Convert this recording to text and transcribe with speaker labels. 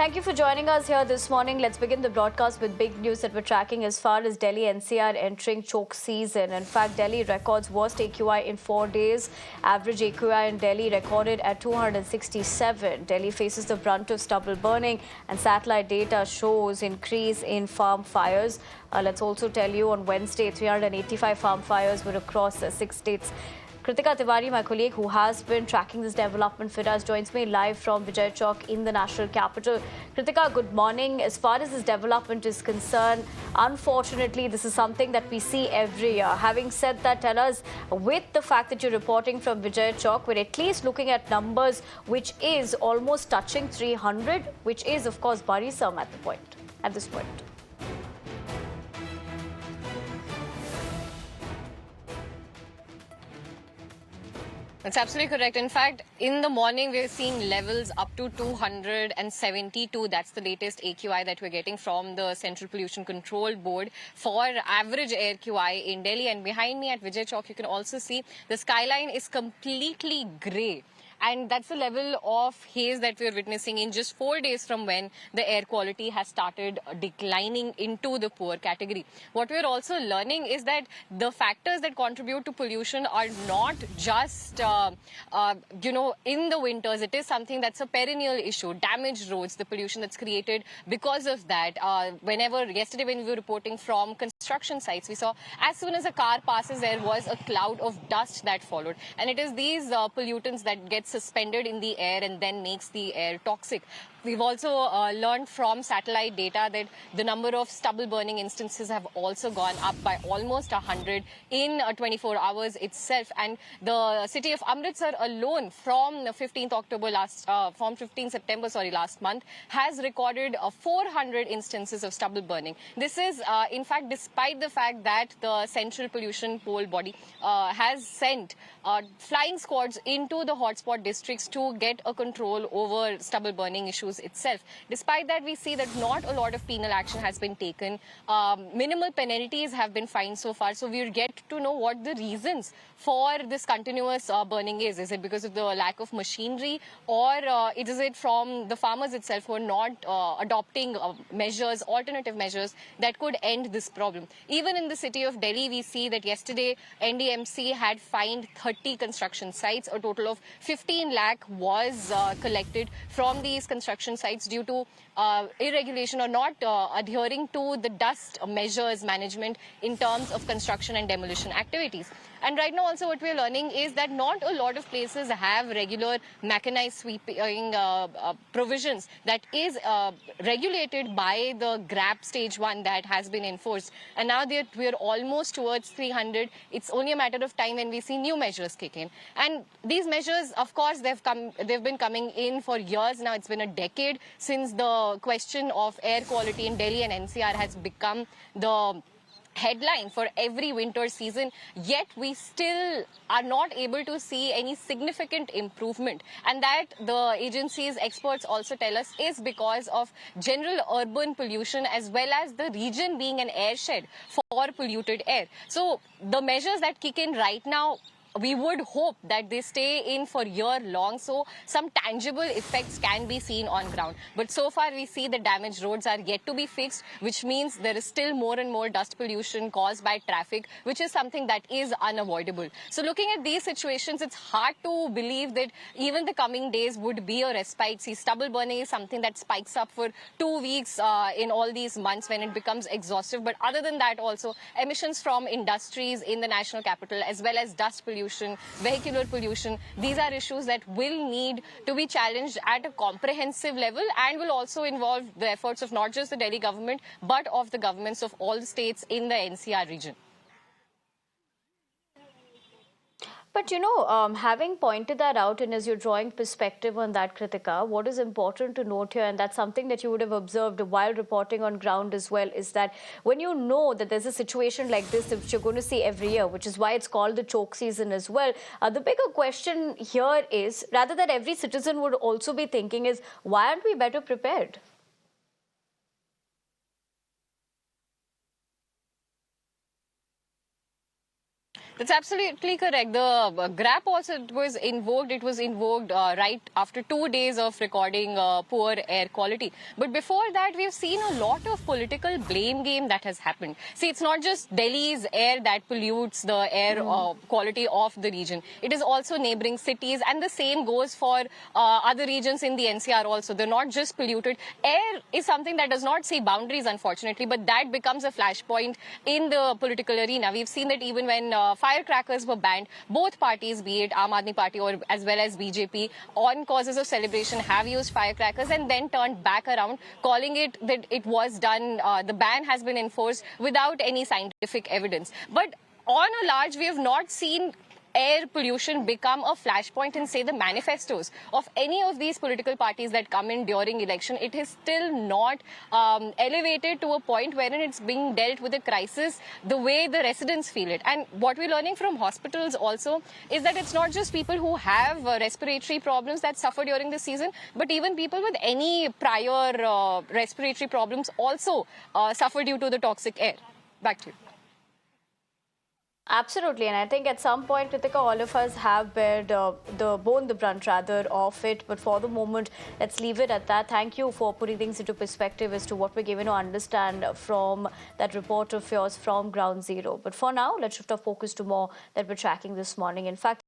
Speaker 1: Thank you for joining us here this morning. Let's begin the broadcast with big news that we're tracking as far as Delhi NCR entering choke season. In fact, Delhi records worst AQI in 4 days. Average AQI in Delhi recorded at 267. Delhi faces the brunt of stubble burning, and satellite data shows increase in farm fires. Let's also tell you on Wednesday, 385 farm fires were across 6 states. Kritika Tiwari, my colleague who has been tracking this development for us, joins me live from Vijay Chowk in the national capital. Kritika, good morning. As far as this development is concerned, unfortunately, this is something that we see every year. Having said that, tell us, with the fact that you're reporting from Vijay Chowk, we're at least looking at numbers which is almost touching 300, which is, of course, worrisome at this point.
Speaker 2: That's absolutely correct. In fact, in the morning, we're seeing levels up to 272. That's the latest AQI that we're getting from the Central Pollution Control Board for average air QI in Delhi. And behind me at Vijay Chowk, you can also see the skyline is completely grey. And that's the level of haze that we're witnessing in just 4 days from when the air quality has started declining into the poor category. What we're also learning is that the factors that contribute to pollution are not just, in the winters. It is something that's a perennial issue. Damaged roads, the pollution that's created because of that. Yesterday when we were reporting from construction sites, we saw as soon as a car passes, there was a cloud of dust that followed. And it is these pollutants that get suspended in the air and then makes the air toxic. We've also learned from satellite data that the number of stubble burning instances have also gone up by almost 100 in 24 hours itself. And the city of Amritsar alone from 15 September last month has recorded 400 instances of stubble burning. This is, in fact, despite the fact that the Central Pollution Pole body has sent flying squads into the hotspot districts to get a control over stubble burning issues itself. Despite that, we see that not a lot of penal action has been taken. Minimal penalties have been fined so far. So we'll get to know what the reasons for this continuous burning is. Is it because of the lack of machinery, or is it from the farmers itself who are not adopting alternative measures that could end this problem? Even in the city of Delhi, we see that yesterday NDMC had fined 30 construction sites. A total of 15 lakh was collected from these construction sites due to irregulation or not adhering to the dust measures management in terms of construction and demolition activities. And right now also what we're learning is that not a lot of places have regular mechanized sweeping provisions that is regulated by the GRAP stage 1 that has been enforced. And now that we're almost towards 300, it's only a matter of time when we see new measures kick in. And these measures, of course, they've been coming in for years now. It's been a decade since the question of air quality in Delhi and NCR has become the headline for every winter season, yet we still are not able to see any significant improvement. And that the agency's experts also tell us is because of general urban pollution as well as the region being an airshed for polluted air. So the measures that kick in right now, we would hope that they stay in for year long, so some tangible effects can be seen on ground. But so far we see the damaged roads are yet to be fixed, which means there is still more and more dust pollution caused by traffic, which is something that is unavoidable. So looking at these situations, it's hard to believe that even the coming days would be a respite. See, stubble burning is something that spikes up for 2 weeks in all these months when it becomes exhaustive. But other than that, also emissions from industries in the national capital as well as dust pollution, vehicular pollution, these are issues that will need to be challenged at a comprehensive level and will also involve the efforts of not just the Delhi government but of the governments of all the states in the NCR region.
Speaker 1: But having pointed that out, and as you're drawing perspective on that, Kritika, what is important to note here, and that's something that you would have observed while reporting on ground as well, is that when you know that there's a situation like this, which you're going to see every year, which is why it's called the choke season as well, the bigger question here is, rather that every citizen would also be thinking is, why aren't we better prepared?
Speaker 2: That's absolutely correct. The GRAP also was invoked. It was invoked right after 2 days of recording poor air quality. But before that, we've seen a lot of political blame game that has happened. See, it's not just Delhi's air that pollutes the air quality of the region. It is also neighboring cities, and the same goes for other regions in the NCR also. They're not just polluted. Air is something that does not see boundaries, unfortunately, but that becomes a flashpoint in the political arena. We've seen that even when firecrackers were banned, both parties, be it Aam Aadmi Party or as well as BJP, on causes of celebration have used firecrackers and then turned back around, calling it that it was done, the ban has been enforced without any scientific evidence. But on a large, we have not seen air pollution become a flashpoint in, say, the manifestos of any of these political parties that come in during election. It is still not elevated to a point wherein it's being dealt with a crisis the way the residents feel it. And what we're learning from hospitals also is that it's not just people who have respiratory problems that suffer during the season, but even people with any prior respiratory problems also suffer due to the toxic air. Back to you.
Speaker 1: Absolutely, and I think at some point, Ritika, all of us have borne the brunt rather of it. But for the moment, let's leave it at that. Thank you for putting things into perspective as to what we're given to understand from that report of yours from Ground Zero. But for now, let's shift our focus to more that we're tracking this morning. In fact,